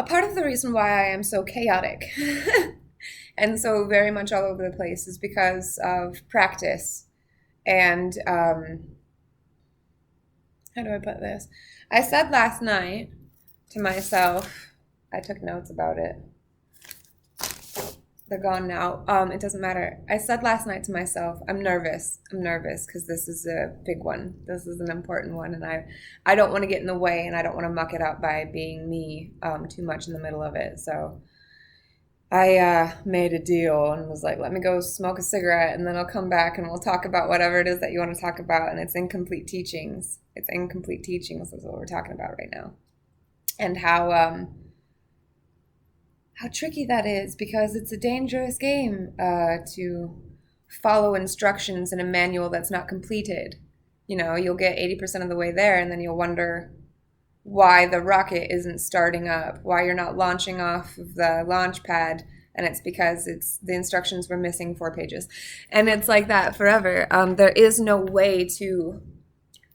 part of the reason why I am so chaotic and so very much all over the place is because of practice. And how do I put this? I said last night to myself, I took notes about it. They're gone now. It doesn't matter. I said last night to myself, I'm nervous. I'm nervous because this is a big one. This is an important one, and I don't want to get in the way, and I don't want to muck it up by being me too much in the middle of it. So I made a deal and was like, let me go smoke a cigarette, and then I'll come back and we'll talk about whatever it is that you want to talk about. And it's incomplete teachings. It's incomplete teachings is what we're talking about right now, and how tricky that is, because it's a dangerous game to follow instructions in a manual that's not completed. You know, you'll get 80% of the way there, and then you'll wonder why the rocket isn't starting up, why you're not launching off of the launch pad, and it's because the instructions were missing 4 pages. And it's like that forever. There is no way to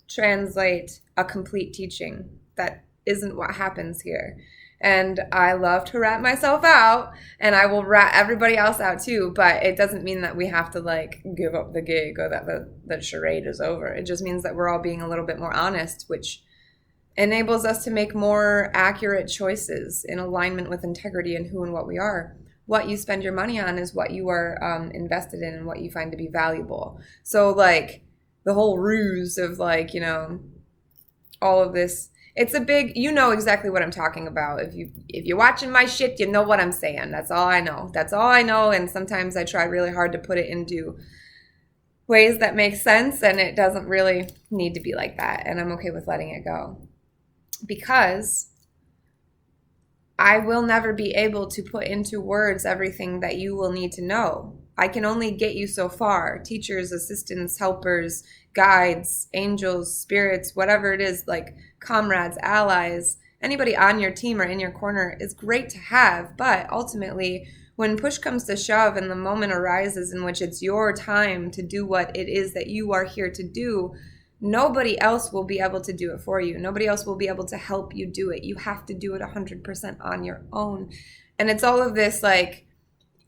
translate a complete teaching. That isn't what happens here. And I love to rat myself out, and I will rat everybody else out too, but it doesn't mean that we have to like give up the gig or that the charade is over. It just means that we're all being a little bit more honest, which enables us to make more accurate choices in alignment with integrity and who and what we are. What you spend your money on is what you are invested in and what you find to be valuable. So like the whole ruse of like, you know, all of this, it's a big, you know exactly what I'm talking about. If you're watching my shit, you know what I'm saying. That's all I know. That's all I know. And sometimes I try really hard to put it into ways that make sense, and it doesn't really need to be like that. And I'm okay with letting it go, because I will never be able to put into words everything that you will need to know. I can only get you so far. Teachers, assistants, helpers, guides, angels, spirits, whatever it is, like comrades, allies, anybody on your team or in your corner is great to have. But ultimately, when push comes to shove and the moment arises in which it's your time to do what it is that you are here to do, nobody else will be able to do it for you. Nobody else will be able to help you do it. You have to do it 100% on your own. And it's all of this, like,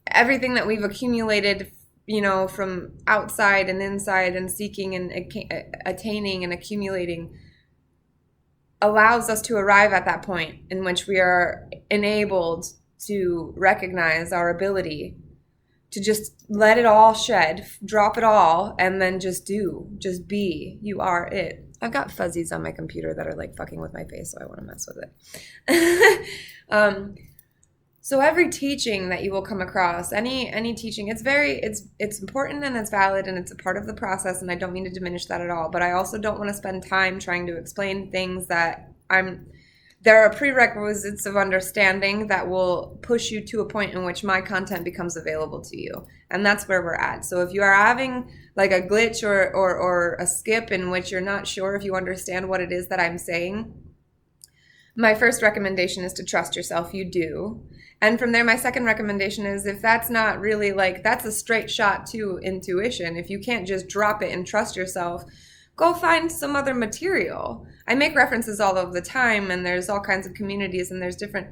everything that we've accumulated, you know, from outside and inside and seeking and attaining and accumulating allows us to arrive at that point in which we are enabled to recognize our ability to just let it all shed, drop it all, and then just be. You are it. I've got fuzzies on my computer that are like fucking with my face, so I want to mess with it. So every teaching that you will come across, any teaching, it's important and it's valid and it's a part of the process, and I don't mean to diminish that at all, but I also don't want to spend time trying to explain things that there are prerequisites of understanding that will push you to a point in which my content becomes available to you. And that's where we're at. So if you are having like a glitch or a skip in which you're not sure if you understand what it is that I'm saying, my first recommendation is to trust yourself. You do. And from there, my second recommendation is, if that's not really like, that's a straight shot to intuition. If you can't just drop it and trust yourself, go find some other material. I make references all of the time, and there's all kinds of communities, and there's different.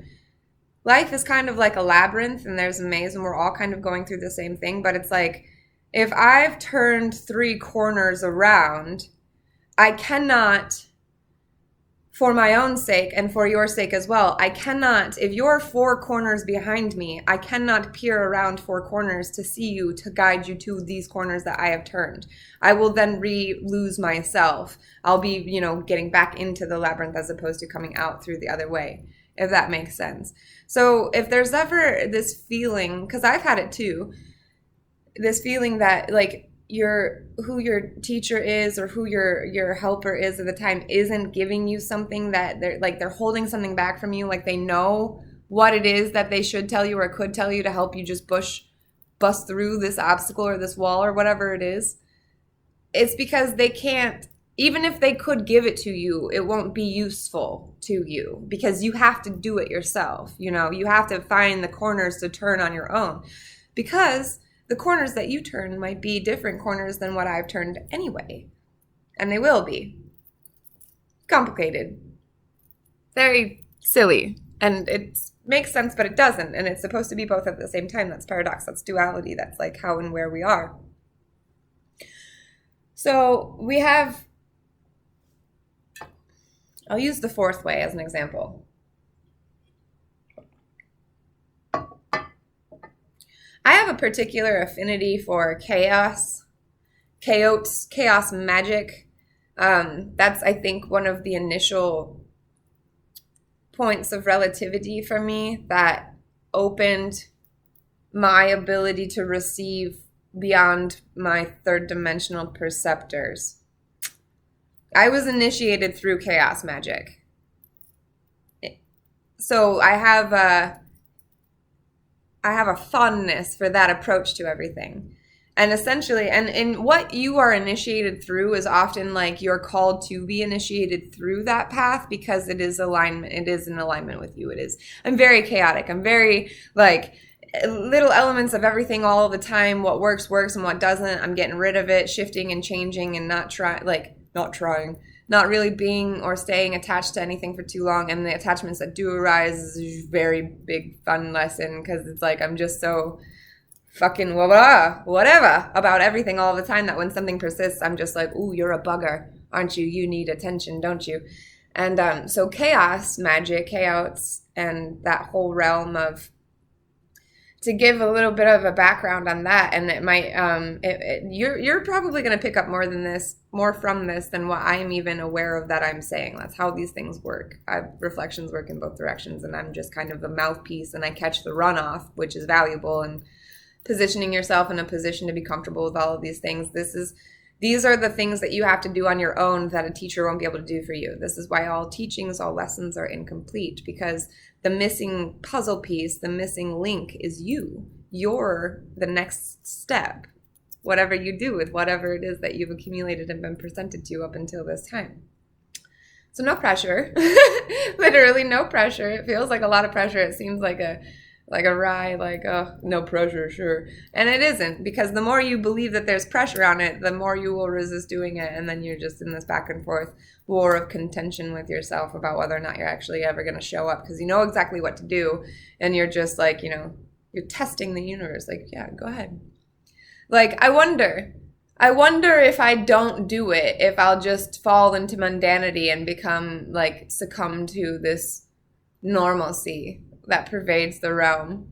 Life is kind of like a labyrinth, and there's a maze, and we're all kind of going through the same thing. But it's like, if I've turned 3 corners around, I cannot, for my own sake and for your sake as well, I cannot, if you're 4 corners behind me, I cannot peer around 4 corners to see you, to guide you to these corners that I have turned. I will then lose myself. I'll be, getting back into the labyrinth as opposed to coming out through the other way, if that makes sense. So if there's ever this feeling, because I've had it too, this feeling that like who your teacher is or who your helper is at the time isn't giving you something, that they're holding something back from you, like they know what it is that they should tell you or could tell you to help you just bust through this obstacle or this wall or whatever it is. It's because they can't, even if they could give it to you, it won't be useful to you because you have to do it yourself. You have to find the corners to turn on your own, because the corners that you turn might be different corners than what I've turned anyway. And they will be complicated, very silly, and it's makes sense, but it doesn't. And it's supposed to be both at the same time. That's paradox. That's duality. That's like how and where we are. So we have, I'll use the fourth way as an example. I have a particular affinity for chaos magic. That's, I think, one of the initial points of relativity for me that opened my ability to receive beyond my third dimensional perceptors. I was initiated through chaos magic. So I have a fondness for that approach to everything. And essentially, and in what you are initiated through is often like you're called to be initiated through that path because it is alignment. It is in alignment with you. It is. I'm very chaotic. I'm very like little elements of everything all the time. What works and what doesn't. I'm getting rid of it, shifting and changing, and not not really being or staying attached to anything for too long. And the attachments that do arise is a very big fun lesson because it's like I'm just so fucking whatever about everything all the time that when something persists, I'm just like, ooh, you're a bugger, aren't you? You need attention, don't you? And so chaos magic, chaos, and that whole realm of, to give a little bit of a background on that, and it might you're probably going to pick up more from this than what I'm even aware of that I'm saying. That's how these things work. Reflections work in both directions, and I'm just kind of the mouthpiece, and I catch the runoff, which is valuable. And positioning yourself in a position to be comfortable with all of these things. These are the things that you have to do on your own that a teacher won't be able to do for you. This is why all teachings, all lessons are incomplete, because the missing puzzle piece, the missing link is you. You're the next step, whatever you do with whatever it is that you've accumulated and been presented to up until this time. So no pressure, literally no pressure. It feels like a lot of pressure. It seems like a rye, like, oh, no pressure, sure. And it isn't, because the more you believe that there's pressure on it, the more you will resist doing it. And then you're just in this back and forth war of contention with yourself about whether or not you're actually ever going to show up, because you know exactly what to do. And you're just like, you're testing the universe. Like, yeah, go ahead. Like, I wonder if I don't do it, if I'll just fall into mundanity and become like succumb to this normalcy that pervades the realm.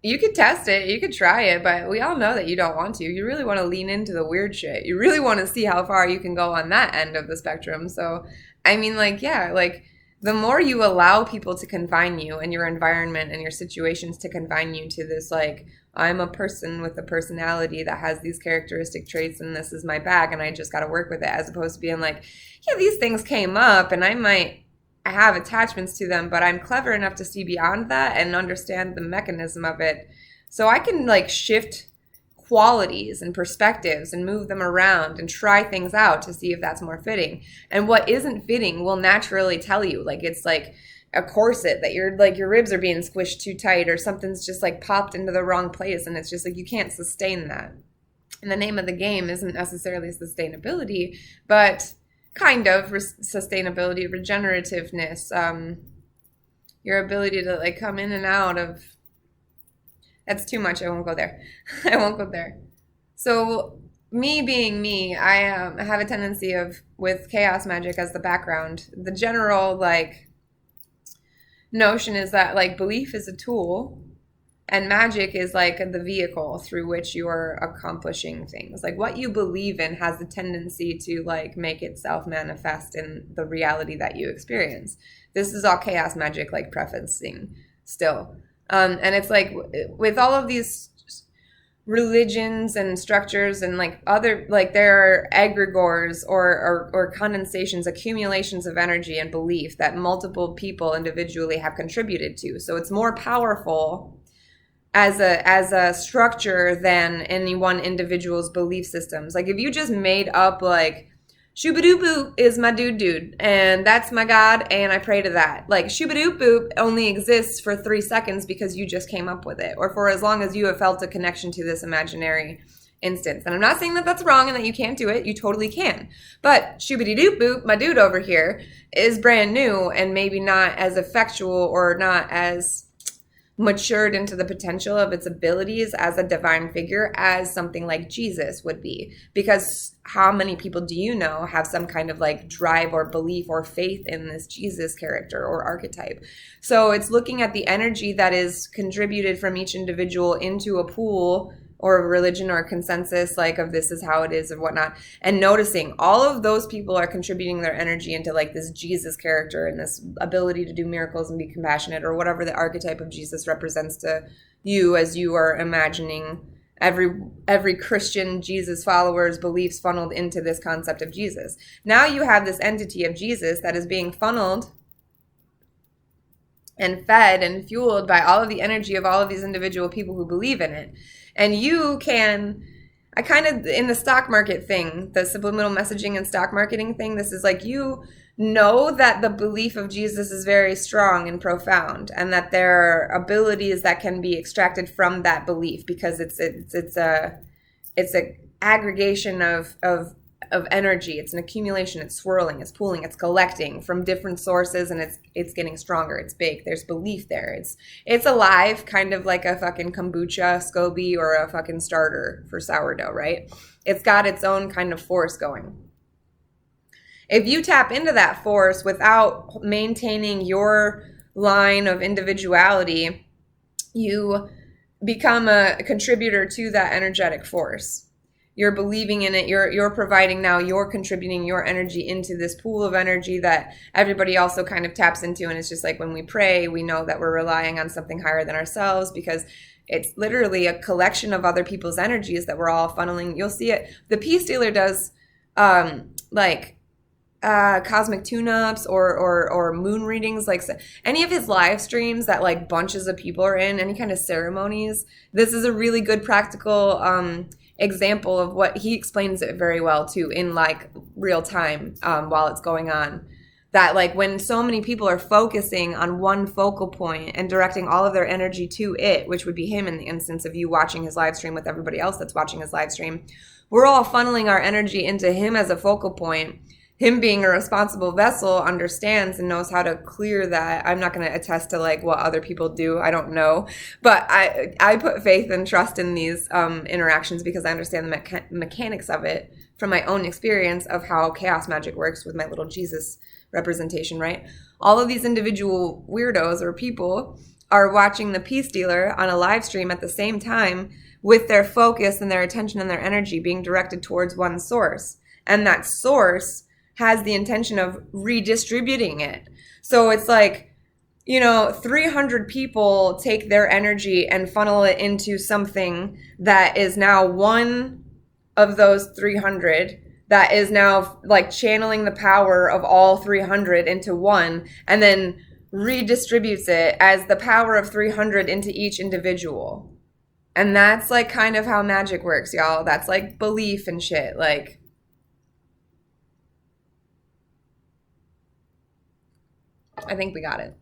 You could test it, you could try it, but we all know that you don't want to. You really want to lean into the weird shit. You really want to see how far you can go on that end of the spectrum. So, I mean, like, yeah, like the more you allow people to confine you and your environment and your situations to confine you to this, like, I'm a person with a personality that has these characteristic traits and this is my bag and I just got to work with it, as opposed to being like, yeah, these things came up and I have attachments to them, but I'm clever enough to see beyond that and understand the mechanism of it. So I can like shift qualities and perspectives and move them around and try things out to see if that's more fitting. And what isn't fitting will naturally tell you. Like, it's like a corset that your ribs are being squished too tight, or something's just like popped into the wrong place, and it's just like you can't sustain that. And the name of the game isn't necessarily sustainability, but kind of sustainability, regenerativeness, your ability to like come in and out of. That's too much. I won't go there. So me being me, I have a tendency of, with chaos magic as the background, the general like notion is that like belief is a tool and magic is like the vehicle through which you're accomplishing things. Like what you believe in has the tendency to like make itself manifest in the reality that you experience. This is all chaos magic, like prefacing still. And it's like with all of these religions and structures and like other, like there are egregores or condensations, accumulations of energy and belief that multiple people individually have contributed to. So it's more powerful as a structure than any one individual's belief systems. Like if you just made up like Shooba-doo-boop is my dude, and that's my God, and I pray to that. Like, Shooba-doo-boop only exists for 3 seconds because you just came up with it, or for as long as you have felt a connection to this imaginary instance. And I'm not saying that that's wrong and that you can't do it. You totally can. But shoobity doop boop, my dude over here is brand new and maybe not as effectual or not as matured into the potential of its abilities as a divine figure as something like Jesus would be. Because how many people do you know have some kind of like drive or belief or faith in this Jesus character or archetype? So it's looking at the energy that is contributed from each individual into a pool or a religion or a consensus like of this is how it is and whatnot, and noticing all of those people are contributing their energy into like this Jesus character and this ability to do miracles and be compassionate or whatever the archetype of Jesus represents to you as you are imagining every Christian Jesus follower's beliefs funneled into this concept of Jesus. Now you have this entity of Jesus that is being funneled and fed and fueled by all of the energy of all of these individual people who believe in it. And you can, I kind of, in the stock market thing, the subliminal messaging and stock marketing thing, this is like you know that the belief of Jesus is very strong and profound and that there are abilities that can be extracted from that belief because it's a aggregation of energy. It's an accumulation, it's swirling, it's pooling, it's collecting from different sources, and it's getting stronger, it's big, there's belief there, it's alive, kind of like a fucking kombucha SCOBY or a fucking starter for sourdough, right? It's got its own kind of force going. If you tap into that force without maintaining your line of individuality, you become a contributor to that energetic force. You're believing in it, you're providing now, you're contributing your energy into this pool of energy that everybody also kind of taps into. And it's just like when we pray, we know that we're relying on something higher than ourselves because it's literally a collection of other people's energies that we're all funneling. You'll see it. The Peace Dealer does cosmic tune-ups or moon readings, like any of his live streams that like bunches of people are in, any kind of ceremonies. This is a really good practical example of what he explains it very well too in like real time while it's going on. That like when so many people are focusing on one focal point and directing all of their energy to it, which would be him in the instance of you watching his live stream with everybody else that's watching his live stream, we're all funneling our energy into him as a focal point. Him being a responsible vessel understands and knows how to clear that. I'm not going to attest to like what other people do. I don't know. But I put faith and trust in these interactions because I understand the mechanics of it from my own experience of how chaos magic works with my little Jesus representation, right? All of these individual weirdos or people are watching the Peace Dealer on a live stream at the same time with their focus and their attention and their energy being directed towards one source. And that source has the intention of redistributing it. So it's like, 300 people take their energy and funnel it into something that is now one of those 300 that is now like channeling the power of all 300 into one and then redistributes it as the power of 300 into each individual. And that's like kind of how magic works, y'all. That's like belief and shit. Like, I think we got it.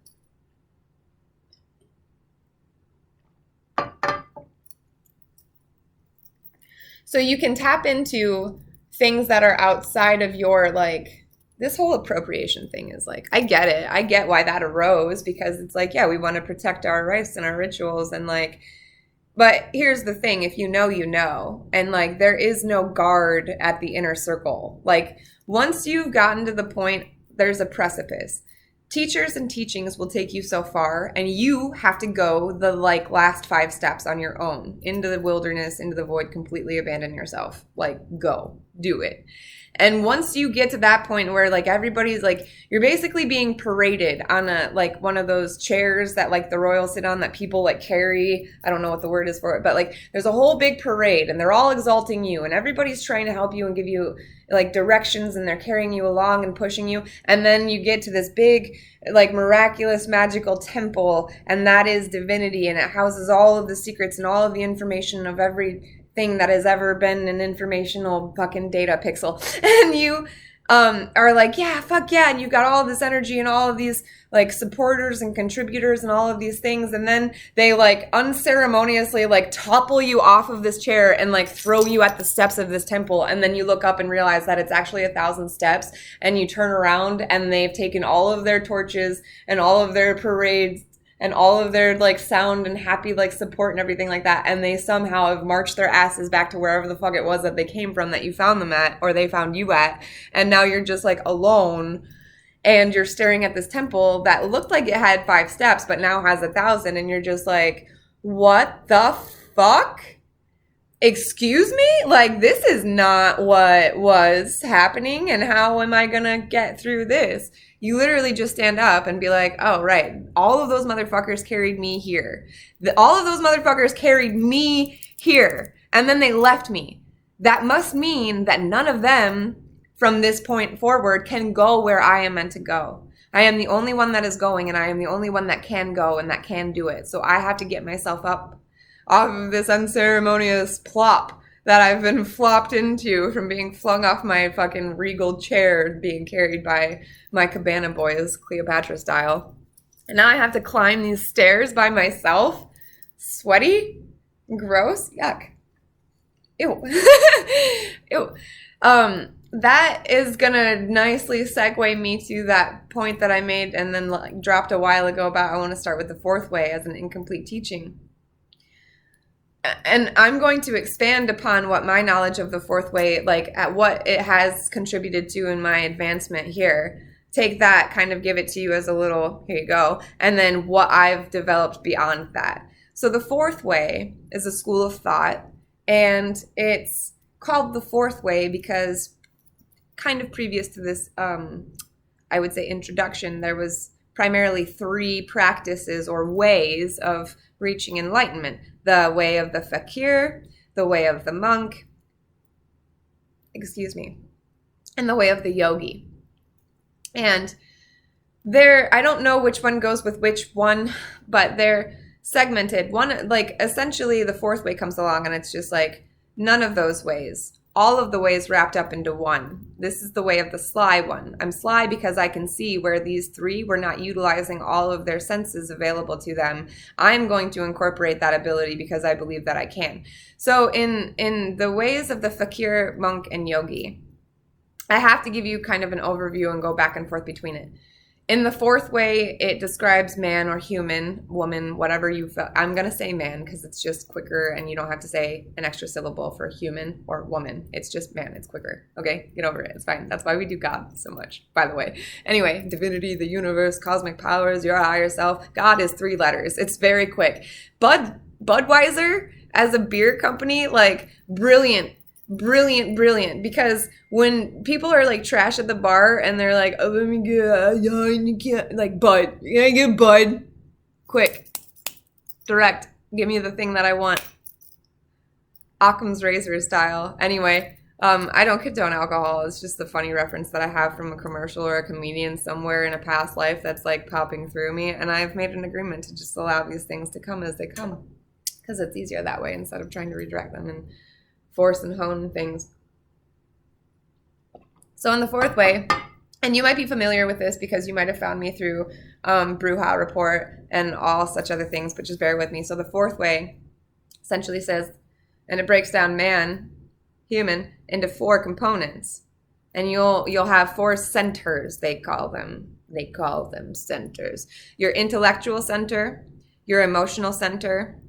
So you can tap into things that are outside of your, like, this whole appropriation thing is like, I get it. I get why that arose because it's like, yeah, we want to protect our rights and our rituals and like, but here's the thing. If you know, you know, and like, there is no guard at the inner circle. Like once you've gotten to the point, there's a precipice. Teachers and teachings will take you so far and you have to go the like last 5 steps on your own into the wilderness, into the void, completely abandon yourself. Like go, do it. And once you get to that point where like everybody's like, you're basically being paraded on a like one of those chairs that like the royals sit on that people like carry. I don't know what the word is for it, but like there's a whole big parade and they're all exalting you and everybody's trying to help you and give you like directions and they're carrying you along and pushing you. And then you get to this big like miraculous magical temple and that is divinity and it houses all of the secrets and all of the information of every thing that has ever been an informational fucking data pixel. And you are like, yeah, fuck yeah, and you got all this energy and all of these like supporters and contributors and all of these things, and then they like unceremoniously like topple you off of this chair and like throw you at the steps of this temple, and then you look up and realize that it's actually 1,000 steps, and you turn around and they've taken all of their torches and all of their parades and all of their like sound and happy like support and everything like that, and they somehow have marched their asses back to wherever the fuck it was that they came from, that you found them at, or they found you at, and now you're just like alone, and you're staring at this temple that looked like it had 5 steps but now has 1,000, and you're just like, what the fuck? Excuse me? Like, this is not what was happening, and how am I gonna get through this? You literally just stand up and be like, oh, right, all of those motherfuckers carried me here. All of those motherfuckers carried me here, and then they left me. That must mean that none of them from this point forward can go where I am meant to go. I am the only one that is going, and I am the only one that can go and that can do it. So I have to get myself up off of this unceremonious plop that I've been flopped into from being flung off my fucking regal chair, being carried by my cabana boys, Cleopatra style. And now I have to climb these stairs by myself. Sweaty? Gross? Yuck. Ew. Ew. That is gonna nicely segue me to that point that I made and then like dropped a while ago about I want to start with the 4th way as an incomplete teaching. And I'm going to expand upon what my knowledge of the 4th way, like at what it has contributed to in my advancement here. Take that, kind of give it to you as a little, here you go, and then what I've developed beyond that. So the 4th way is a school of thought, and it's called the 4th way because kind of previous to this, I would say, introduction, there was primarily 3 practices or ways of reaching enlightenment. The way of the fakir, the way of the monk, and the way of the yogi. And I don't know which one goes with which one, but they're segmented. One, like, essentially the 4th way comes along and it's just like none of those ways. All of the ways wrapped up into one. This is the way of the sly one. I'm sly because I can see where these 3 were not utilizing all of their senses available to them. I'm going to incorporate that ability because I believe that I can. So in the ways of the fakir, monk, and yogi, I have to give you kind of an overview and go back and forth between it. In the 4th way, it describes man or human, woman, whatever you feel. I'm going to say man because it's just quicker and you don't have to say an extra syllable for human or woman. It's just man. It's quicker. Okay? Get over it. It's fine. That's why we do God so much, by the way. Anyway, divinity, the universe, cosmic powers, your higher self. God is 3 letters. It's very quick. Budweiser as a beer company, like, brilliant, because when people are like trash at the bar and they're like, oh, let me get, you can't, like, Bud, you gotta get Bud, quick, direct, give me the thing that I want, Occam's razor style. Anyway, I don't condone alcohol. It's just the funny reference that I have from a commercial or a comedian somewhere in a past life that's like popping through me, and I've made an agreement to just allow these things to come as they come because it's easier that way instead of trying to redirect them and force and hone things. So in the 4th way, and you might be familiar with this because you might have found me through Bruja Report and all such other things, but just bear with me. So the 4th way essentially says, and it breaks down man, human, into 4 components. And you'll have 4 centers, they call them. They call them centers. Your intellectual center, your emotional center,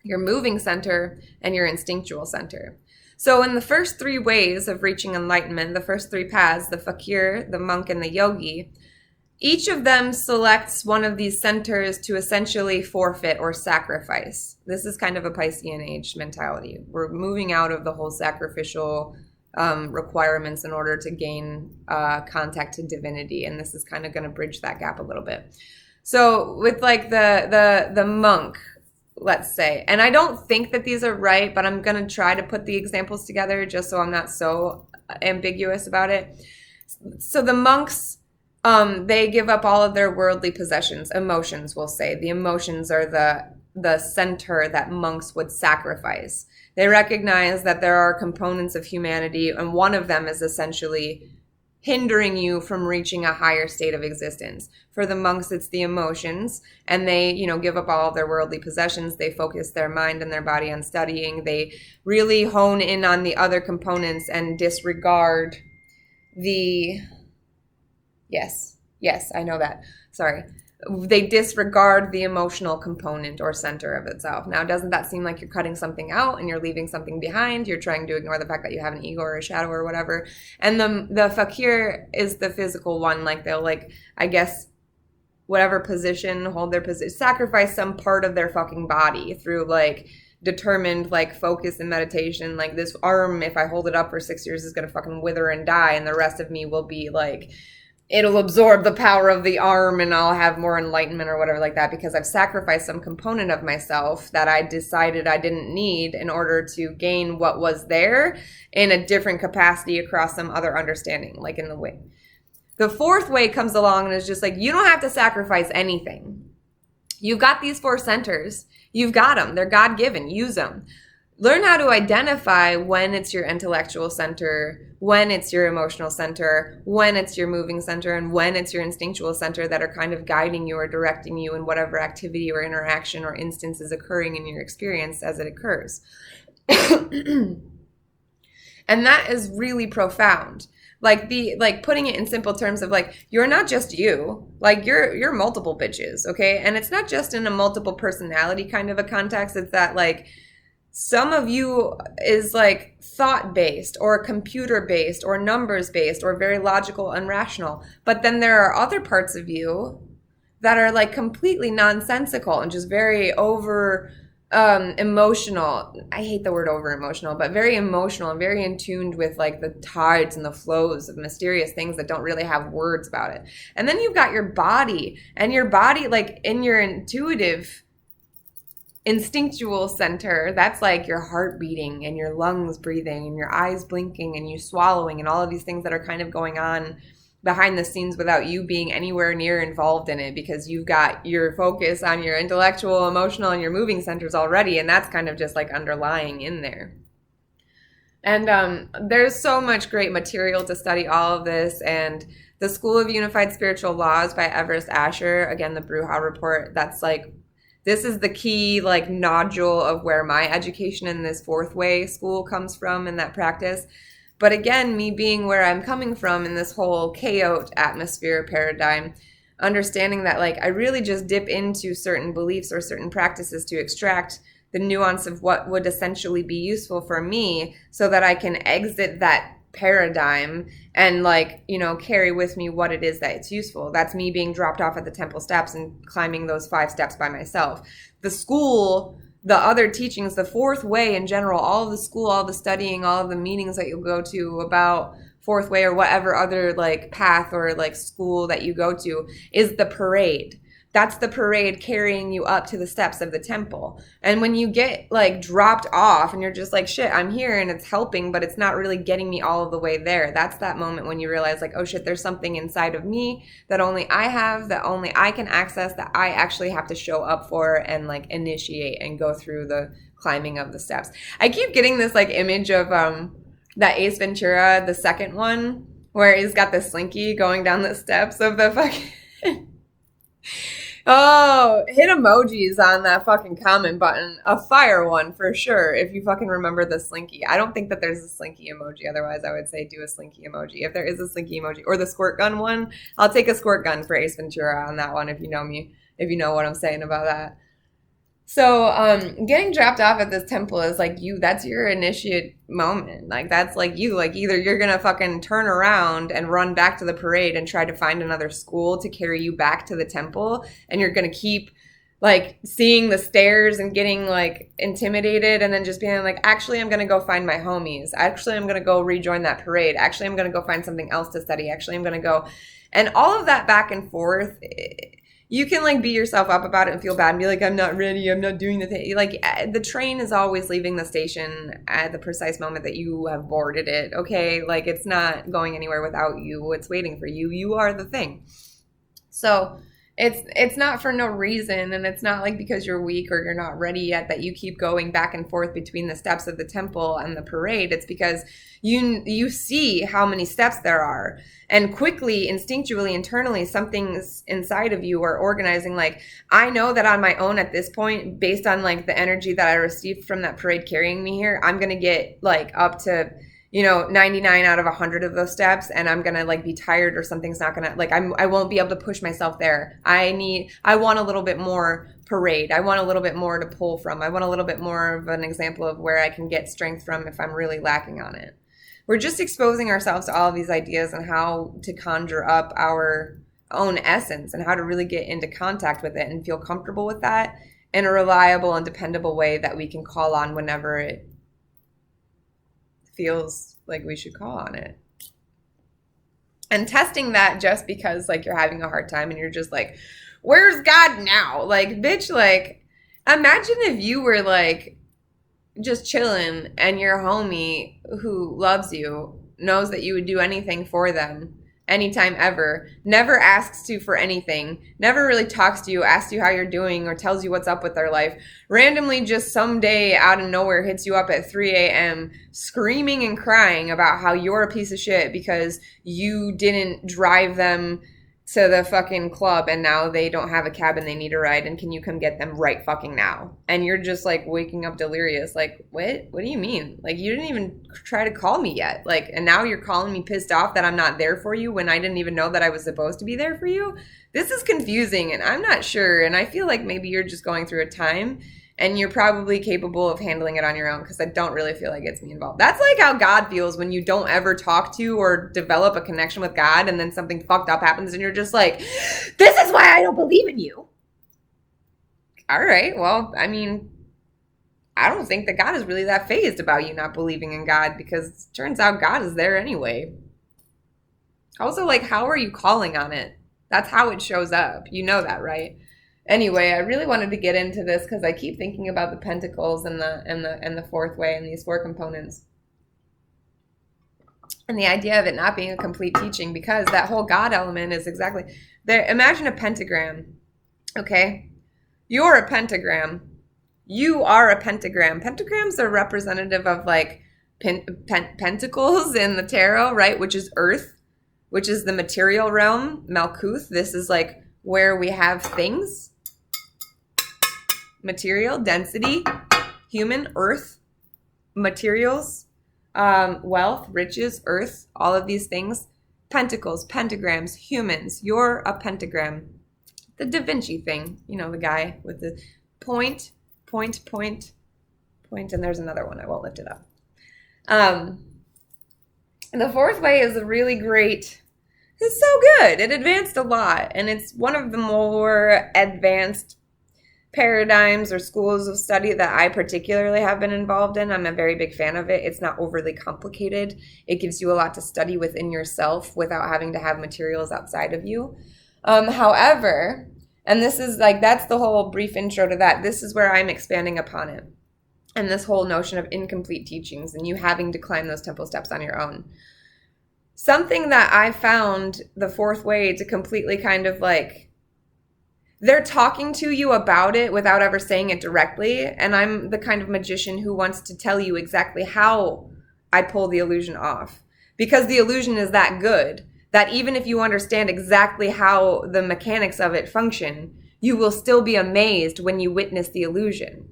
your moving center, and your instinctual center. So in the first 3 ways of reaching enlightenment, the first 3 paths, the fakir, the monk, and the yogi, each of them selects one of these centers to essentially forfeit or sacrifice. This is kind of a Piscean age mentality. We're moving out of the whole sacrificial requirements in order to gain contact to divinity, and this is kind of going to bridge that gap a little bit. So with like the monk, let's say, and I don't think that these are right, but I'm going to try to put the examples together just so I'm not so ambiguous about it. So the monks, they give up all of their worldly possessions, emotions, we'll say. The emotions are the center that monks would sacrifice. They recognize that there are components of humanity, and one of them is essentially hindering you from reaching a higher state of existence. For the monks, it's the emotions, and they, give up all of their worldly possessions. They focus their mind and their body on studying. They really hone in on the other components and disregard the, yes, I know that. Sorry. They disregard the emotional component or center of itself. Now, doesn't that seem like you're cutting something out and you're leaving something behind? You're trying to ignore the fact that you have an ego or a shadow or whatever. And the fakir is the physical one. Like, they'll, I guess, whatever position, hold their position, sacrifice some part of their fucking body through, determined, focus and meditation. Like, this arm, if I hold it up for 6 years, is going to fucking wither and die. And the rest of me will be, it'll absorb the power of the arm and I'll have more enlightenment or whatever like that, because I've sacrificed some component of myself that I decided I didn't need in order to gain what was there in a different capacity across some other understanding, like in the way. The fourth way comes along and is just you don't have to sacrifice anything. You've got these 4 centers. You've got them. They're God-given. Use them. Learn how to identify when it's your intellectual center, when it's your emotional center, when it's your moving center, and when it's your instinctual center that are kind of guiding you or directing you in whatever activity or interaction or instance is occurring in your experience as it occurs. And that is really profound. Putting it in simple terms of you're not just you, you're multiple bitches, okay? And it's not just in a multiple personality kind of a context. It's that some of you is thought-based or computer-based or numbers-based or very logical and rational. But then there are other parts of you that are completely nonsensical and just very over emotional. I hate the word over emotional, but very emotional and very in tuned with the tides and the flows of mysterious things that don't really have words about it. And then you've got your body, and your body in your intuitive instinctual center, that's your heart beating and your lungs breathing and your eyes blinking and you swallowing and all of these things that are kind of going on behind the scenes without you being anywhere near involved in it, because you've got your focus on your intellectual, emotional, and your moving centers already, and that's kind of just underlying in there. And there's so much great material to study all of this, and the School of Unified Spiritual Laws by Everest Asher, again, the Bruja Report, that's this is the key nodule of where my education in this 4th way school comes from in that practice. But again, me being where I'm coming from in this whole chaos atmosphere paradigm, understanding that I really just dip into certain beliefs or certain practices to extract the nuance of what would essentially be useful for me so that I can exit that paradigm and carry with me what it is that it's useful. That's me being dropped off at the temple steps and climbing those 5 steps by myself. The school, the other teachings, the 4th way in general, all of the school, all the studying, all of the meetings that you'll go to about 4th way or whatever other path or school that you go to is the parade. That's the parade carrying you up to the steps of the temple. And when you get dropped off and you're just shit, I'm here and it's helping, but it's not really getting me all of the way there. That's that moment when you realize oh shit, there's something inside of me that only I have, that only I can access, that I actually have to show up for and initiate and go through the climbing of the steps. I keep getting this image of that Ace Ventura, the second one, where he's got the slinky going down the steps of the fucking... Oh, hit emojis on that fucking comment button. A fire one for sure, if you fucking remember the slinky. I don't think that there's a slinky emoji. Otherwise, I would say do a slinky emoji. If there is a slinky emoji. Or the squirt gun one. I'll take a squirt gun for Ace Ventura on that one if you know me. If you know what I'm saying about that. So getting dropped off at this temple is that's your initiate moment. That's you. Either you're going to fucking turn around and run back to the parade and try to find another school to carry you back to the temple, and you're going to keep seeing the stairs and getting intimidated and then just being actually I'm going to go find my homies. Actually, I'm going to go rejoin that parade. Actually, I'm going to go find something else to study. Actually, I'm going to go. And all of that back and forth, you can beat yourself up about it and feel bad and be I'm not ready, I'm not doing the thing. The train is always leaving the station at the precise moment that you have boarded it, okay? It's not going anywhere without you. It's waiting for you. You are the thing. So It's not for no reason, and it's not like because you're weak or you're not ready yet that you keep going back and forth between the steps of the temple and the parade. It's because you see how many steps there are, and quickly, instinctually, internally, something's inside of you are organizing. Like, I know that on my own at this point, based on like the energy that I received from that parade carrying me here, I'm gonna get like up to 99 out of 100 of those steps, and I'm gonna like be tired, or something's not gonna like I won't be able to push myself there. I want a little bit more parade. I want a little bit more to pull from. I want a little bit more of an example of where I can get strength from if I'm really lacking on it. We're just exposing ourselves to all of these ideas and how to conjure up our own essence and how to really get into contact with it and feel comfortable with that in a reliable and dependable way that we can call on whenever it feels like we should call on it. And testing that just because like you're having a hard time and you're just like, where's God now? Like, bitch, like, imagine if you were like just chilling and your homie who loves you knows that you would do anything for them anytime ever, never asks you for anything, never really talks to you, asks you how you're doing, or tells you what's up with their life, randomly just someday out of nowhere hits you up at 3 a.m. screaming and crying about how you're a piece of shit because you didn't drive them to the fucking club and now they don't have a cab and they need a ride, and can you come get them right fucking now? And you're just like waking up delirious, like, what do you mean? Like, you didn't even try to call me yet, like, and now you're calling me pissed off that I'm not there for you when I didn't even know that I was supposed to be there for you? This is confusing, and I'm not sure, and I feel like maybe you're just going through a time and you're probably capable of handling it on your own, because I don't really feel like it's me involved. That's like how God feels when you don't ever talk to or develop a connection with God, and then something fucked up happens and you're just like, this is why I don't believe in you. All right, well, I mean, I don't think that God is really that fazed about you not believing in God, because it turns out God is there anyway. Also, like, how are you calling on it? That's how it shows up. You know that, right? Anyway, I really wanted to get into this because I keep thinking about the pentacles and the fourth way and these four components. And the idea of it not being a complete teaching, because that whole God element is exactly there. Imagine a pentagram, okay? You're a pentagram. You are a pentagram. Pentagrams are representative of like pentacles in the tarot, right? Which is earth, which is the material realm, Malkuth. This is like where we have things. Material, density, human, earth, materials, wealth, riches, earth, all of these things. Pentacles, pentagrams, humans. You're a pentagram. The Da Vinci thing, the guy with the point, and there's another one. I won't lift it up. And the fourth way is a really great. It's so good. It advanced a lot, and it's one of the more advanced paradigms or schools of study that I particularly have been involved in. I'm a very big fan of it. It's not overly complicated. It gives you a lot to study within yourself without having to have materials outside of you. However, and this is like, that's the whole brief intro to that. This is where I'm expanding upon it. And this whole notion of incomplete teachings and you having to climb those temple steps on your own. Something that I found the fourth way to completely kind of like, they're talking to you about it without ever saying it directly. And I'm the kind of magician who wants to tell you exactly how I pull the illusion off. Because the illusion is that good, that even if you understand exactly how the mechanics of it function, you will still be amazed when you witness the illusion.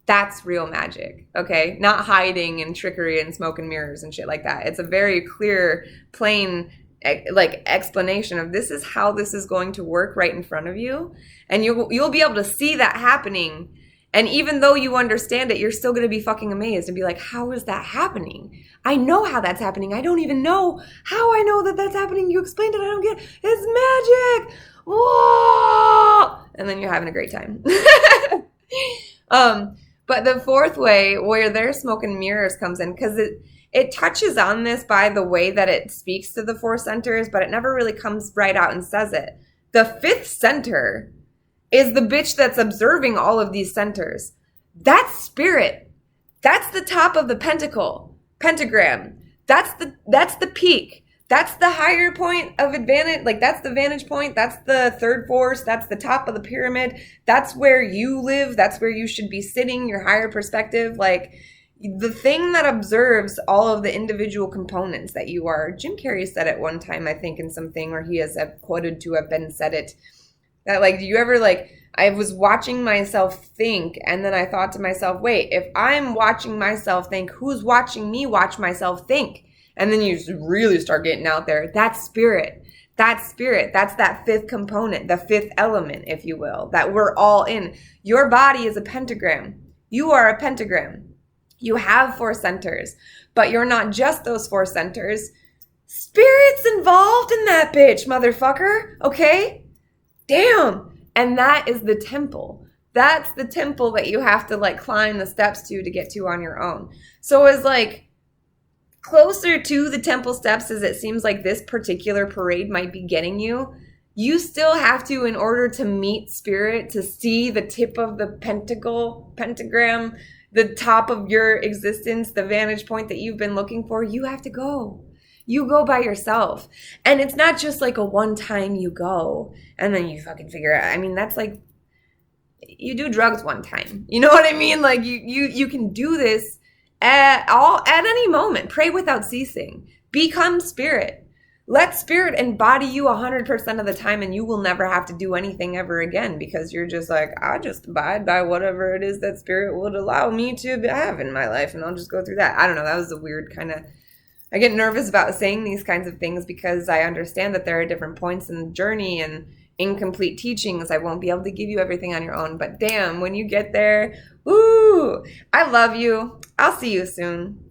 That's real magic, okay? Not hiding and trickery and smoke and mirrors and shit like that. It's a very clear, plain like explanation of this is how this is going to work right in front of you, and you'll be able to see that happening. And even though you understand it, you're still going to be fucking amazed and be like, how is that happening? I know how that's happening. I don't even know how I know that that's happening. You explained it. I don't get it. It's magic. Whoa! And then you're having a great time. But the fourth way, where their smoke and mirrors comes in, because it touches on this by the way that it speaks to the four centers, but it never really comes right out and says it. The fifth center is the bitch that's observing all of these centers. That's spirit. That's the top of the pentagram. That's the peak. That's the higher point of advantage. Like, that's the vantage point. That's the third force. That's the top of the pyramid. That's where you live. That's where you should be sitting, your higher perspective. Like, the thing that observes all of the individual components that you are. Jim Carrey said it one time, I think, in something where he has quoted to have been said it. That, like, do you ever, like, I was watching myself think, and then I thought to myself, wait, if I'm watching myself think, who's watching me watch myself think? And then you really start getting out there. That's spirit. That's spirit. That's that fifth component, the fifth element, if you will, that we're all in. Your body is a pentagram. You are a pentagram. You have 4 centers, but you're not just those 4 centers. Spirit's involved in that bitch, motherfucker. Okay? Damn. And that is the temple. That's the temple that you have to, like, climb the steps to get to on your own. So as, like, closer to the temple steps as it seems like this particular parade might be getting you, you still have to, in order to meet spirit, to see the tip of the pentagram, the top of your existence, the vantage point that you've been looking for, you have to go. You go by yourself. And it's not just like a one time you go and then you fucking figure it out. I mean, that's like, you do drugs one time. You know what I mean? Like, you can do this at any moment. Pray without ceasing. Become spirit. Let spirit embody you 100% of the time, and you will never have to do anything ever again, because you're just like, I just abide by whatever it is that spirit would allow me to have in my life, and I'll just go through that. I don't know. That was a weird kind of... I get nervous about saying these kinds of things because I understand that there are different points in the journey and incomplete teachings. I won't be able to give you everything on your own. But damn, when you get there, woo! I love you. I'll see you soon.